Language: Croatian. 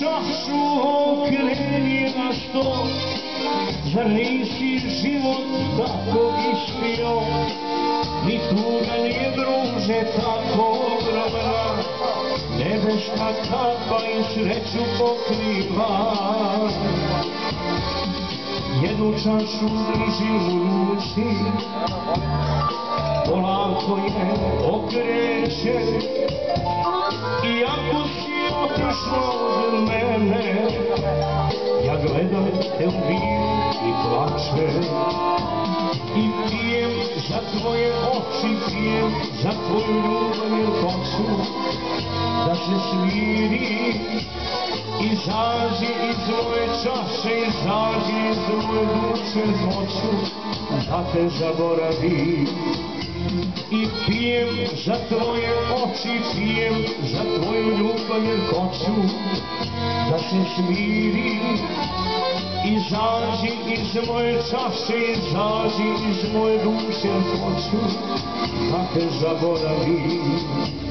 čašu okreni na sto, zar nisi život tako ispio, ni tuga nije druže tako ogromna, nebeška kapa i sreću pokriva. Jednu čašu držim u ruci, polako je okreće, iako si otišla od mene, ja gledam te u miru i plačem, i pijem za tvoje oči, pijem za tvoju ljubav, jer hoću da se smiri. Izađi iz moje čaše, izađi iz moje duše, hoću da te zaboravim. I pijem za tvoje oči, pijem za tvoju ljubav, jer hoću da se smiri. Izađi iz moje čaše, izađi iz moje duše, hoću da te zaboravim.